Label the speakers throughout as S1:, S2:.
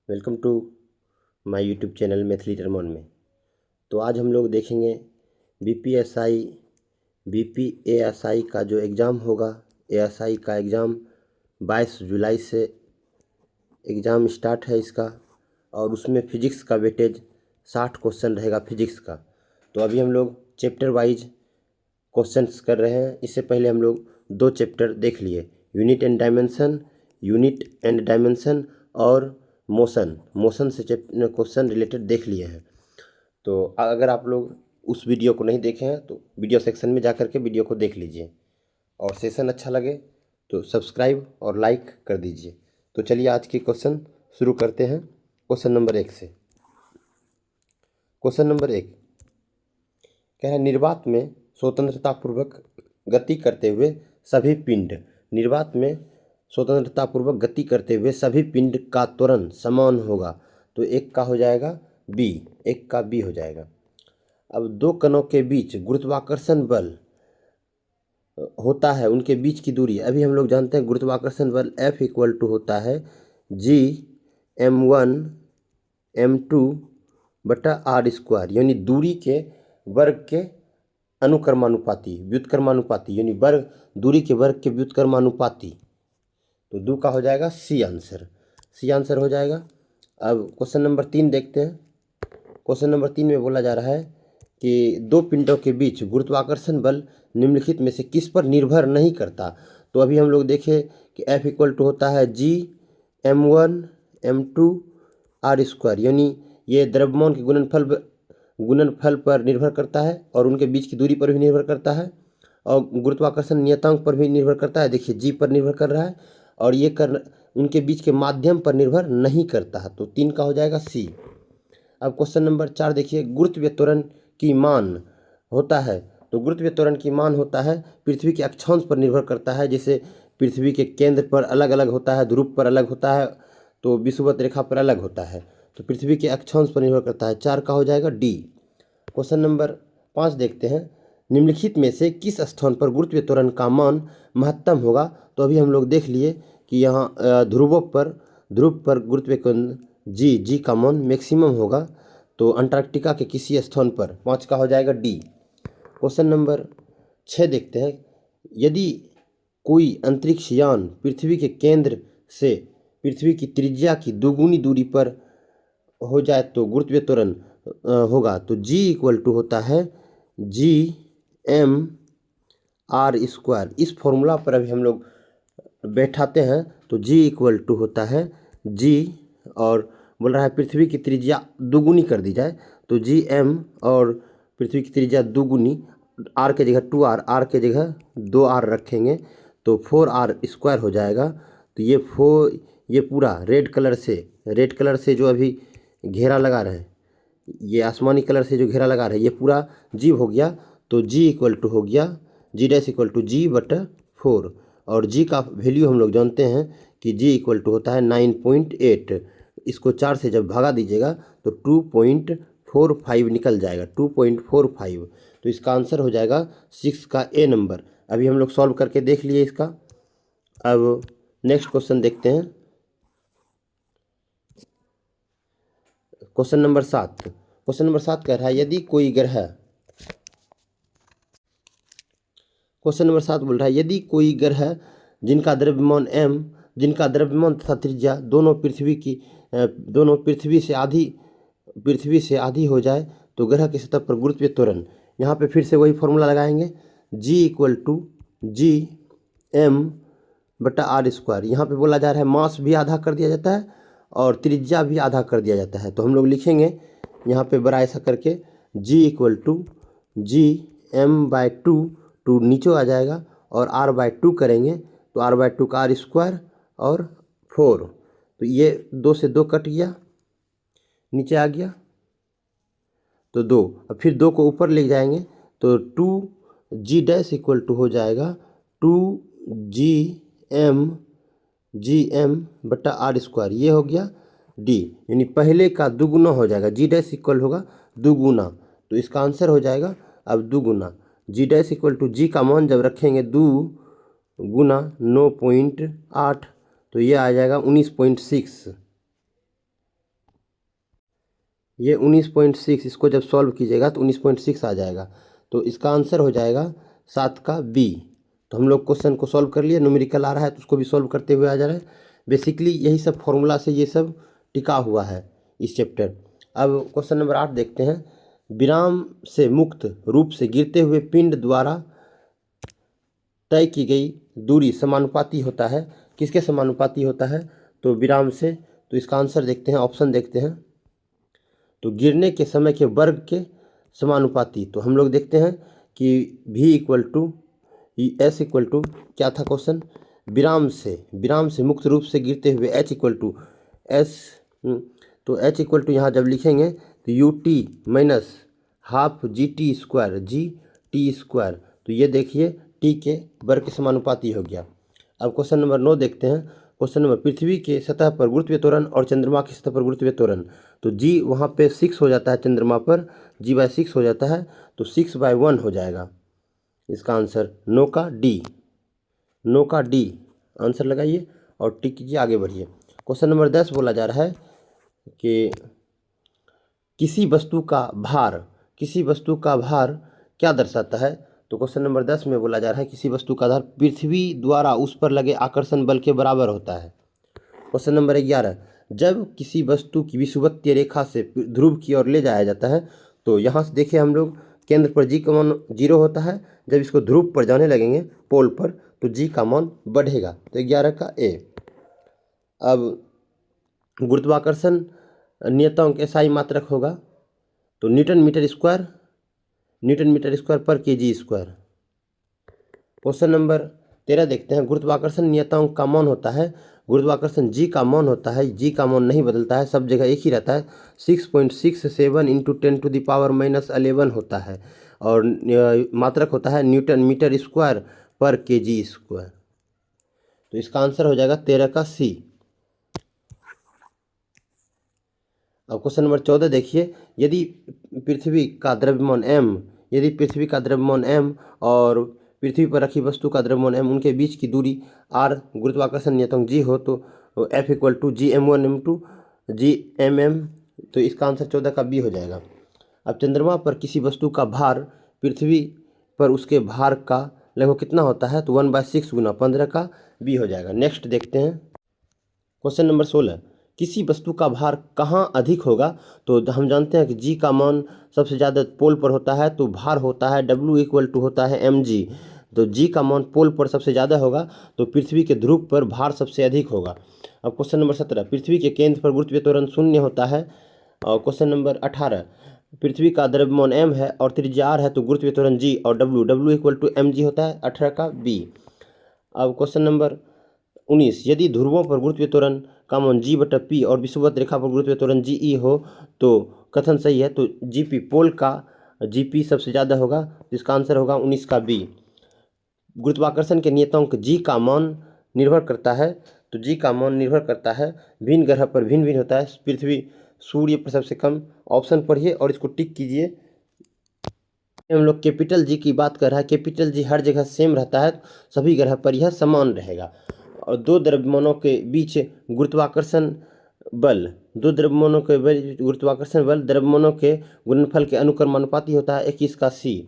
S1: Welcome to my YouTube channel मैथलीटर मोन में। तो आज हम लोग देखेंगे बीपीएसआई बीपीएएसआई का जो एग्ज़ाम होगा। एएसआई का एग्ज़ाम 22 जुलाई से एग्ज़ाम स्टार्ट है इसका, और उसमें फ़िज़िक्स का वेटेज 60 क्वेश्चन रहेगा फ़िज़िक्स का। तो अभी हम लोग चैप्टर वाइज क्वेश्चंस कर रहे हैं। इससे पहले हम लोग 2 चैप्टर देख लिए, यूनिट एंड डायमेंशन और मोशन से क्वेश्चन रिलेटेड देख लिए हैं। तो अगर आप लोग उस वीडियो को नहीं देखे हैं तो वीडियो सेक्शन में जा कर के वीडियो को देख लीजिए, और सेशन अच्छा लगे तो सब्सक्राइब और लाइक कर दीजिए। तो चलिए आज की क्वेश्चन शुरू करते हैं क्वेश्चन नंबर 1 से। क्वेश्चन नंबर 1 क्या है, निर्वात में स्वतंत्रतापूर्वक गति करते हुए सभी पिंड का त्वरण समान होगा। तो एक का हो जाएगा बी, एक का बी हो जाएगा। अब दो कणों के बीच गुरुत्वाकर्षण बल होता है, उनके बीच की दूरी। अभी हम लोग जानते हैं गुरुत्वाकर्षण बल F इक्वल टू होता है G m1m2 बटा r स्क्वायर, यानी दूरी के वर्ग के अनुक्रमानुपाती व्युत्क्रमानुपाती, यानी दूरी के वर्ग के व्युत्क्रमानुपाती। तो दो का हो जाएगा सी आंसर हो जाएगा। अब क्वेश्चन नंबर 3 देखते हैं। क्वेश्चन नंबर 3 में बोला जा रहा है कि दो पिंडों के बीच गुरुत्वाकर्षण बल निम्नलिखित में से किस पर निर्भर नहीं करता। तो अभी हम लोग देखें कि F इक्वल टू होता है G m1m2 r स्क्वायर, यानी ये द्रव्यमान के गुणनफल पर निर्भर करता है, और उनके बीच की दूरी पर भी निर्भर करता है, और गुरुत्वाकर्षण नियतांक पर भी निर्भर करता है। देखिए G पर निर्भर कर रहा है, और ये उनके बीच के माध्यम पर निर्भर नहीं करता है। तो 3 का हो जाएगा सी। अब क्वेश्चन नंबर 4 देखिए, गुरुत्वीय त्वरण की मान होता है। तो गुरुत्वीय त्वरण की मान होता है पृथ्वी के अक्षांश पर निर्भर करता है। जैसे पृथ्वी के केंद्र पर अलग अलग होता है, ध्रुव पर अलग होता है, तो विषुवत रेखा पर अलग होता है। तो पृथ्वी के अक्षांश पर निर्भर करता है। 4 का हो जाएगा डी। क्वेश्चन नंबर 5 देखते हैं, निम्नलिखित में से किस स्थान पर गुरुत्वीय त्वरण का मान महत्तम होगा। तो अभी हम लोग देख लिए कि यहाँ ध्रुव पर गुरुत्वीय जी का मान मैक्सिमम होगा। तो अंटार्कटिका के किसी स्थान पर। 5 का हो जाएगा डी। क्वेश्चन नंबर 6 देखते हैं, यदि कोई अंतरिक्ष यान पृथ्वी के केंद्र से पृथ्वी की त्रिज्या की दोगुनी दूरी पर हो जाए तो गुरुत्वीय त्वरण होगा। तो G इक्वल टू होता है G m r स्क्वायर। इस फॉर्मूला पर अभी हम लोग बैठाते हैं। तो G इक्वल टू होता है G, और बोल रहा है पृथ्वी की त्रिज्या दोगुनी कर दी जाए, तो Gm और पृथ्वी की त्रिज्या दोगुनी, r के जगह 2r, r के जगह 2r रखेंगे तो 4r स्क्वायर हो जाएगा। तो ये पूरा रेड कलर से जो अभी घेरा लगा रहे हैं, ये आसमानी कलर से जो घेरा लगा रहे हैं, ये पूरा G हो गया। तो G इक्वल टू हो गया G' इक्वल टू G/4, और G का वैल्यू हम लोग जानते हैं कि G इक्वल टू होता है 9.8। इसको 4 से जब भागा दीजिएगा तो 2.45 निकल जाएगा, 2.45। तो इसका आंसर हो जाएगा 6 का ए नंबर। अभी हम लोग सॉल्व करके देख लिए इसका। अब नेक्स्ट क्वेश्चन देखते हैं, क्वेश्चन नंबर 7। क्वेश्चन नंबर 7 कह रहा है, यदि कोई ग्रह, क्वेश्चन नंबर 7 बोल रहा है, यदि कोई ग्रह जिनका द्रव्यमान तथा त्रिज्या दोनों पृथ्वी से आधी हो जाए तो ग्रह की सतह पर गुरुत्वीय त्वरण। यहाँ पे फिर से वही फॉर्मूला लगाएंगे, G equal to Gm/r square. यहाँ पे बोला जा रहा है मास भी आधा कर दिया जाता है और त्रिज्या भी आधा कर दिया जाता है। तो हम लोग लिखेंगे यहाँ पे बड़ा ऐसा करके G equal to Gm/2, to नीचे आ जाएगा, और r/2 करेंगे तो r/2 का r स्क्वायर और 4। तो ये 2 से 2 कट गया, नीचे आ गया तो 2। अब फिर 2 को ऊपर ले जाएंगे तो 2G' इक्वल टू हो जाएगा 2Gm/r स्क्वायर। ये हो गया डी, यानी पहले का दुगुना हो जाएगा। G' इक्वल होगा दुगुना, तो इसका आंसर हो जाएगा अब दुगुना। G' इक्वल टू G का मान जब रखेंगे 2 गुना 9.8, तो ये आ जाएगा 19.6। ये 19.6, इसको जब सॉल्व कीजिएगा तो 19.6 आ जाएगा। तो इसका आंसर हो जाएगा 7 का बी। तो हम लोग क्वेश्चन को सॉल्व कर लिए, न्यूमेरिकल आ रहा है तो उसको भी सॉल्व करते हुए आ जा रहा है। बेसिकली यही सब फॉर्मूला से ये सब टिका हुआ है इस चैप्टर। अब क्वेश्चन नंबर 8 देखते हैं। विराम से मुक्त रूप से गिरते हुए पिंड द्वारा तय की गई दूरी समानुपाती होता है। किसके समानुपाती होता है? तो विराम से। तो इसका आंसर देखते हैं, ऑप्शन देखते हैं। तो गिरने के समय के वर्ग के समानुपाती। तो हम लोग देखते हैं कि v equal to S equal to क्या था क्वेश्चन? विराम से मुक्त रूप से गिरते हुए h इक्वल टू एस। तो h इक्वल टू यहाँ जब लिखेंगे तो U T minus half G T square. तो ये देखिए टी के वर्ग के समानुपाती हो गया। अब क्वेश्चन नंबर 9 देखते हैं। क्वेश्चन नंबर, पृथ्वी के सतह पर गुरुत्वीय त्वरण और चंद्रमा की सतह पर गुरुत्वीय त्वरण। तो जी वहाँ पे 6 हो जाता है, चंद्रमा पर g/6 हो जाता है, तो 6/1 हो जाएगा इसका आंसर। नो का डी आंसर लगाइए और टिक कीजिए, आगे बढ़िए। क्वेश्चन नंबर 10 बोला जा रहा है कि किसी वस्तु का भार क्या दर्शाता है? तो क्वेश्चन नंबर 10 में बोला जा रहा है किसी वस्तु का भार पृथ्वी द्वारा उस पर लगे आकर्षण बल के बराबर होता है। क्वेश्चन नंबर 11, जब किसी वस्तु की विषुवतीय रेखा से ध्रुव की ओर ले जाया जाता है, तो यहाँ से देखिए हम लोग केंद्र पर जी का मान 0 होता है। जब इसको ध्रुव पर जाने लगेंगे पोल पर तो जी का मान बढ़ेगा। तो 11 का ए। अब गुरुत्वाकर्षण नियतांक एसआई मात्रक होगा, तो न्यूटन मीटर स्क्वायर पर केजी स्क्वायर। क्वेश्चन नंबर 13 देखते हैं। गुरुत्वाकर्षण नियतांक का मान होता है, गुरुत्वाकर्षण जी का मान होता है, जी का मान नहीं बदलता है, सब जगह एक ही रहता है। 6.67 इंटू 10⁻11 होता है और मात्रक होता है न्यूटन मीटर स्क्वायर पर केजी स्क्वायर। तो इसका आंसर हो जाएगा 13 का सी। अब क्वेश्चन नंबर 14 देखिए। यदि पृथ्वी का द्रव्यमान m और पृथ्वी पर रखी वस्तु का द्रव्यमान m, उनके बीच की दूरी r, गुरुत्वाकर्षण नियतांक g हो, तो F इक्वल टू GM1 तो इसका आंसर 14 का बी हो जाएगा। अब चंद्रमा पर किसी वस्तु का भार पृथ्वी पर उसके भार का लगभग कितना होता है? तो 1/6 गुना 15 का बी हो जाएगा। नेक्स्ट देखते हैं क्वेश्चन नंबर 16, किसी वस्तु का भार कहाँ अधिक होगा? तो हम जानते हैं कि जी का मान सबसे ज़्यादा पोल पर होता है, तो भार होता है W इक्वल टू होता है mg। तो जी का मान पोल पर सबसे ज़्यादा होगा, तो पृथ्वी के ध्रुव पर भार सबसे अधिक होगा। अब क्वेश्चन नंबर 17, पृथ्वी के केंद्र पर गुरुत्वीय त्वरण 0 होता है। और क्वेश्चन नंबर 18, पृथ्वी का द्रव्यमान m है और त्रिज्या r है, तो गुरुत्वीय त्वरण g और W इक्वल टू mg होता है। 18 का बी। अब क्वेश्चन नंबर 19, यदि ध्रुवों पर गुरुत्वीय त्वरण का मान g/p और विषुवत रेखा पर गुरुत्वीय त्वरण ge हो तो कथन सही है। तो gp पोल का gp सबसे ज़्यादा होगा, इसका आंसर होगा 19 का बी। गुरुत्वाकर्षण के नियतांक g का मान निर्भर करता है, तो g का मान निर्भर करता है भिन्न ग्रह पर भिन्न भिन्न होता है। पृथ्वी सूर्य पर सबसे कम। ऑप्शन पढ़िए और इसको टिक कीजिए। हम लोग कैपिटल जी की बात कर रहा है, कैपिटल जी हर जगह सेम रहता है, सभी ग्रह पर यह समान रहेगा। और दो द्रव्यमानों के बीच गुरुत्वाकर्षण बल द्रव्यमानों के गुणनफल के अनुक्रमानुपाती होता है। 21 का सी।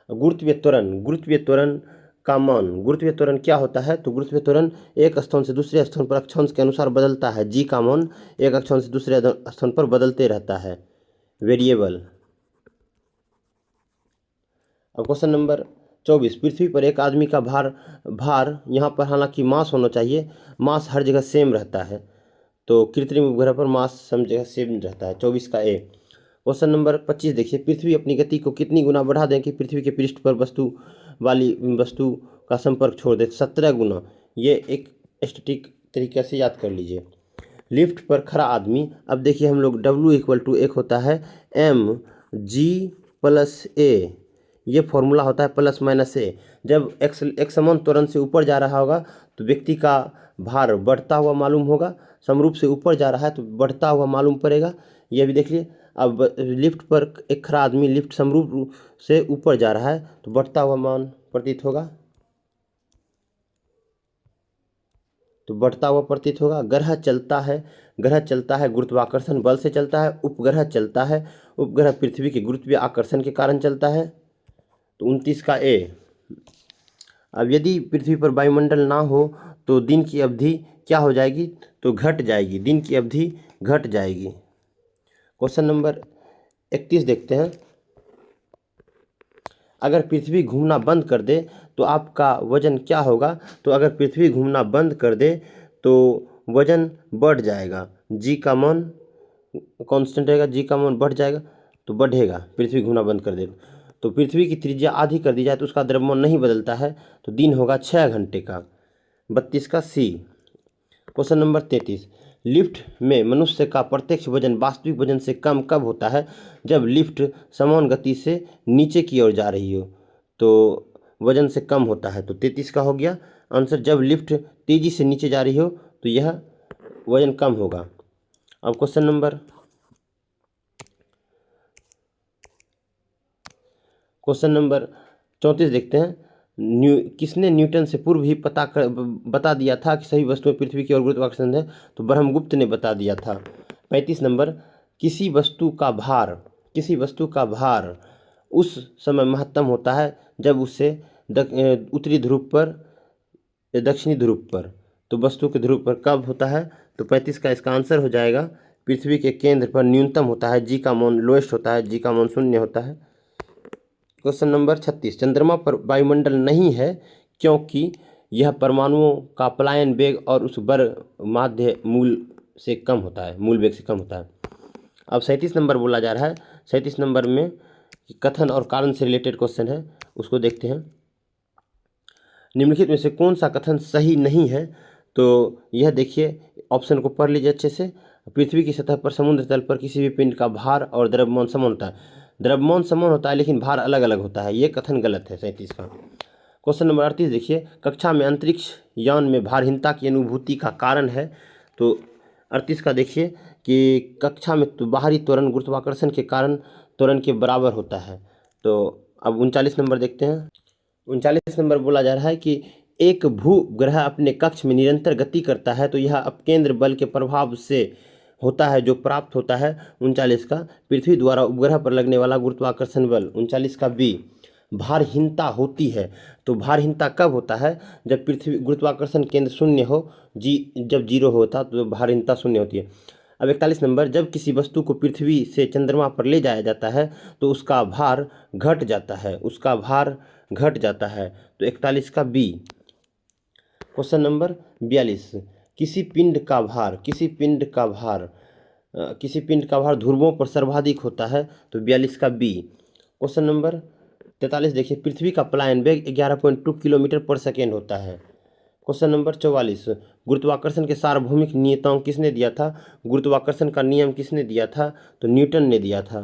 S1: गुरुत्वीय त्वरण का मान, गुरुत्वीय त्वरण क्या होता है? तो गुरुत्वीय त्वरण एक स्थान से दूसरे स्थान पर अक्षांश के अनुसार बदलता है। जी का मान एक अक्षांश से दूसरे स्थान पर बदलते रहता है, वेरिएबल। अब क्वेश्चन नंबर 24, पृथ्वी पर एक आदमी का भार यहाँ पर हालांकि मास होना चाहिए, मास हर जगह सेम रहता है, तो कृत्रिम उपग्रह पर मास सब जगह सेम रहता है। 24 का ए। क्वेश्चन नंबर 25 देखिए। पृथ्वी अपनी गति को कितनी गुना बढ़ा दें कि पृथ्वी के पृष्ठ पर वस्तु का संपर्क छोड़ दे? 17 गुना। ये एक स्टैटिक तरीके से याद कर लीजिए। लिफ्ट पर खड़ा आदमी, अब देखिए हम लोग W इक्वल टू एक होता है mg+a, ये फॉर्मूला होता है प्लस माइनस ए। जब एक समान त्वरण से ऊपर जा रहा होगा तो व्यक्ति का भार बढ़ता हुआ मालूम होगा, समरूप से ऊपर जा रहा है तो बढ़ता हुआ मालूम पड़ेगा। यह भी देख लिए। अब लिफ्ट पर एक खड़ा आदमी, लिफ्ट समरूप से ऊपर जा रहा है तो बढ़ता हुआ मान प्रतीत होगा। तो बढ़ता हुआ प्रतीत होगा। ग्रह चलता है गुरुत्वाकर्षण बल से चलता है। उपग्रह चलता है, उपग्रह पृथ्वी के गुरुत्वीय आकर्षण के कारण चलता है। तो 29 का ए। अब यदि पृथ्वी पर वायुमंडल ना हो तो दिन की अवधि क्या हो जाएगी? तो घट जाएगी, दिन की अवधि घट जाएगी। क्वेश्चन नंबर 31 देखते हैं। अगर पृथ्वी घूमना बंद कर दे तो आपका वजन क्या होगा? तो अगर पृथ्वी घूमना बंद कर दे तो वजन बढ़ जाएगा, जी का मान कांस्टेंट रहेगा, जी का मान बढ़ जाएगा तो बढ़ेगा। पृथ्वी घूमना बंद कर दे तो पृथ्वी की त्रिज्या आधी कर दी जाए तो उसका द्रव्यमान नहीं बदलता है, तो दिन होगा 6 घंटे का। 32 का सी। Question number 33। लिफ्ट में मनुष्य का प्रत्यक्ष वजन वास्तविक वजन से कम कब होता है? जब लिफ्ट समान गति से नीचे की ओर जा रही हो तो वजन से कम होता है। तो 33 का हो गया आंसर। जब लिफ्ट तेजी से नीचे जा रही हो तो यह वजन कम होगा। अब क्वेश्चन नंबर 34 देखते हैं। किसने न्यूटन से पूर्व ही बता दिया था कि सभी वस्तुएं पृथ्वी की ओर गुरुत्वाकर्षण है? तो ब्रह्मगुप्त ने बता दिया था। 35 नंबर। किसी वस्तु का भार उस समय महत्तम होता है जब उसे उत्तरी ध्रुव पर या दक्षिणी ध्रुव पर। तो वस्तु के ध्रुव पर कब होता है? तो 35 का इसका आंसर हो जाएगा पृथ्वी के केंद्र पर न्यूनतम होता है, जी का मान लोएस्ट होता है, जी का मान 0 होता है। Question number 36। चंद्रमा पर वायुमंडल नहीं है क्योंकि यह परमाणुओं का पलायन वेग और उस वर्ग माध्य मूल से कम होता है, मूल वेग से कम होता है। अब 37 नंबर बोला जा रहा है। 37 नंबर में कथन और कारण से रिलेटेड क्वेश्चन है, उसको देखते हैं। निम्नलिखित में से कौन सा कथन सही नहीं है? तो यह देखिए, ऑप्शन को पढ़ लीजिए अच्छे से। पृथ्वी की सतह पर समुद्र तल पर किसी भी पिंड का भार और द्रव्यमान समान होता है। द्रव्यमान समान होता है लेकिन भार अलग अलग होता है, ये कथन गलत है 37 का। क्वेश्चन नंबर 38 देखिए। कक्षा में अंतरिक्ष यान में भारहीनता की अनुभूति का कारण है। तो 38 का देखिए कि कक्षा में तो बाहरी त्वरण गुरुत्वाकर्षण के कारण त्वरण के बराबर होता है। तो अब 39 नंबर देखते हैं। 39 नंबर बोला जा रहा है कि एक भूग्रह अपने कक्ष में निरंतर गति करता है तो यह अपकेंद्र बल के प्रभाव से होता है जो प्राप्त होता है। 39 का पृथ्वी द्वारा उपग्रह पर लगने वाला गुरुत्वाकर्षण बल। 39 का बी। भारहीनता होती है तो भारहीनता कब होता है? जब पृथ्वी गुरुत्वाकर्षण केंद्र शून्य हो, जब 0 होता तो भारहीनता शून्य होती है। अब 41 नंबर। जब किसी वस्तु को पृथ्वी से चंद्रमा पर ले जाया जाता है तो उसका भार घट जाता है, तो 41 का बी। Question number 42। किसी पिंड का भार ध्रुवों पर सर्वाधिक होता है। तो 42 का बी। क्वेश्चन नंबर 43 देखिए। पृथ्वी का पलायन वेग 11.2 किलोमीटर पर सेकेंड होता है। Question number 44। गुरुत्वाकर्षण के सार्वभौमिक नियतांक किसने दिया था? गुरुत्वाकर्षण का नियम किसने दिया था? तो न्यूटन ने दिया था।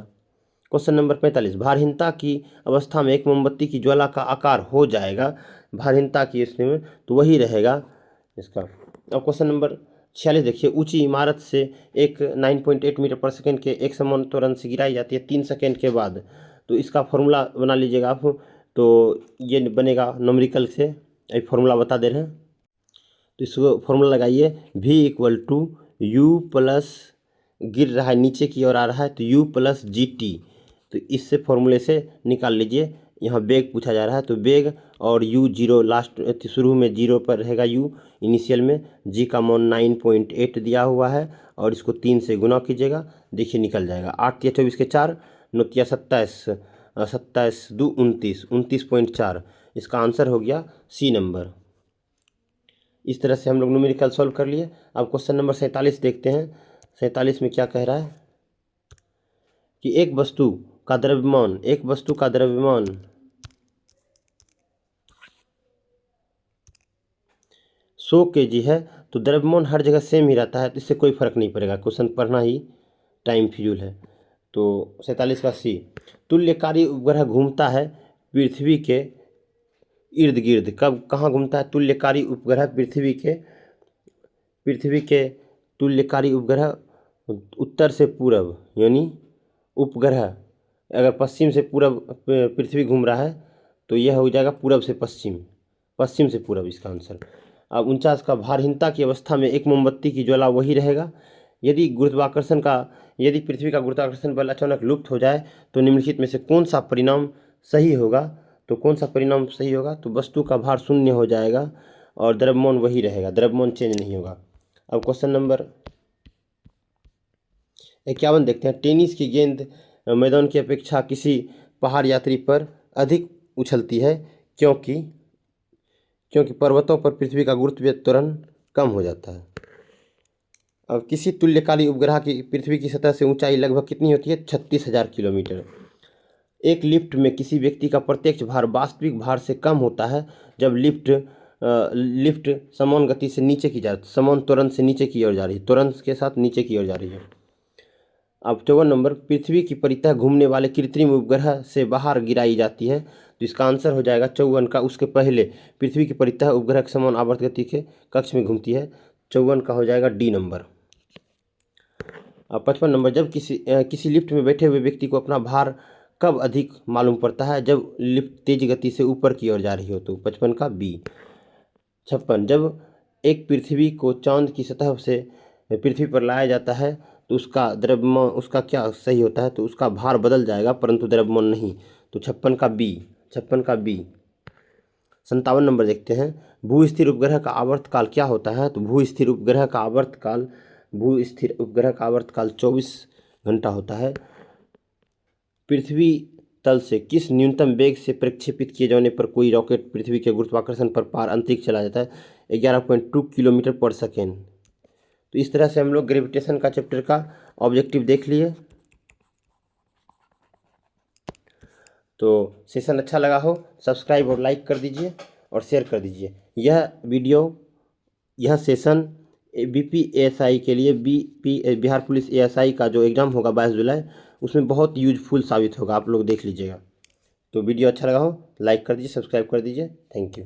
S1: Question number 45। भारहीनता की अवस्था में एक मोमबत्ती की ज्वाला का आकार हो जाएगा, भारहीनता की स्थिति में तो वही रहेगा इसका। अब क्वेश्चन नंबर 46 देखिए। ऊंची इमारत से एक 9.8 मीटर पर सेकेंड के एक समान त्वरण से गिराई जाती है 3 सेकेंड के बाद। तो इसका फॉर्मूला बना लीजिएगा आप। तो ये बनेगा न्यूमेरिकल से, एक फॉर्मूला बता दे रहे हैं। तो इसको फॉर्मूला लगाइए। v = u प्लस, गिर रहा है नीचे की ओर आ रहा है तो u प्लस GT। तो इससे फॉर्मूले से निकाल लीजिए। यहाँ वेग पूछा जा रहा है तो वेग और u 0 लास्ट शुरू में 0 पर रहेगा u इनिशियल में। g का मान 9.8 दिया हुआ है और इसको 3 से गुना कीजिएगा, देखिए निकल जाएगा। 8 × 24 के 4, 9 × 27, 27 × 2 29, 29.4। इसका आंसर हो गया सी नंबर। इस तरह से हम लोग न्यूमेरिकल सॉल्व कर लिए। अब क्वेश्चन नंबर 47 देखते हैं। 47 में क्या कह रहा है कि एक वस्तु का द्रव्यमान 100 kg है तो द्रव्यमान हर जगह सेम ही रहता है, तो इससे कोई फर्क नहीं पड़ेगा। क्वेश्चन पढ़ना ही टाइम फ्यूल है। तो 47 का सी। तुल्यकारी उपग्रह घूमता है पृथ्वी के इर्द गिर्द। कहाँ घूमता है? तुल्यकारी उपग्रह पृथ्वी के तुल्यकारी उपग्रह उत्तर से पूरब, यानी उपग्रह अगर पश्चिम से पूरब पृथ्वी घूम रहा है तो यह हो जाएगा पूरब से पश्चिम, पश्चिम से पूरब इसका आंसर। अब 49 का भारहीनता की अवस्था में एक मोमबत्ती की ज्वाला वही रहेगा। यदि पृथ्वी का गुरुत्वाकर्षण बल अचानक लुप्त हो जाए तो निम्नलिखित में से कौन सा परिणाम सही होगा? तो वस्तु का भार शून्य हो जाएगा और द्रव्यमान वही रहेगा, द्रव्यमान चेंज नहीं होगा। अब क्वेश्चन नंबर 51 देखते हैं। टेनिस की गेंद मैदान की अपेक्षा किसी पहाड़ यात्री पर अधिक उछलती है क्योंकि पर्वतों पर पृथ्वी का गुरुत्वीय त्वरण कम हो जाता है। अब किसी तुल्यकालिक उपग्रह की पृथ्वी की सतह से ऊंचाई लगभग कितनी होती है? 36,000 किलोमीटर। एक लिफ्ट में किसी व्यक्ति का प्रत्यक्ष भार वास्तविक भार से कम होता है जब लिफ्ट समान गति से समान त्वरण से नीचे की ओर जा रही है, त्वरण के साथ नीचे की ओर जा रही है। अब 54 नंबर, पृथ्वी की परितः घूमने वाले कृत्रिम उपग्रह से बाहर गिराई जाती है, तो इसका आंसर हो जाएगा 54 का उसके पहले पृथ्वी की परितः उपग्रह के समान आवर्त गति के कक्ष में घूमती है। 54 का हो जाएगा डी नंबर। अब 55 नंबर, जब किसी लिफ्ट में बैठे हुए व्यक्ति को अपना भार कब अधिक मालूम पड़ता है? जब लिफ्ट तेज गति से ऊपर की ओर जा रही हो, तो 55 का बी। 56, जब एक पृथ्वी को चांद की सतह से पृथ्वी पर लाया जाता है तो उसका क्या सही होता है? तो उसका भार बदल जाएगा परंतु द्रव्यमान नहीं, तो 56 का बी। 57 नंबर देखते हैं। भूस्थिर उपग्रह का आवर्तकाल क्या होता है? तो भूस्थिर उपग्रह का आवर्तकाल 24 घंटा होता है। पृथ्वी तल से किस न्यूनतम वेग से प्रक्षेपित किए जाने पर कोई रॉकेट पृथ्वी के गुरुत्वाकर्षण पर पार अंतरिक्ष चला जाता है? 11.2 किलोमीटर पर सेकेंड। तो इस तरह से हम लोग ग्रेविटेशन का चैप्टर का ऑब्जेक्टिव देख लिए। तो सेशन अच्छा लगा हो सब्सक्राइब और लाइक कर दीजिए और शेयर कर दीजिए। यह सेशन BPSI के लिए बिहार पुलिस ASI का जो एग्ज़ाम होगा 22 जुलाई, उसमें बहुत यूजफुल साबित होगा, आप लोग देख लीजिएगा। तो वीडियो अच्छा लगा हो लाइक कर दीजिए, सब्सक्राइब कर दीजिए। Thank you.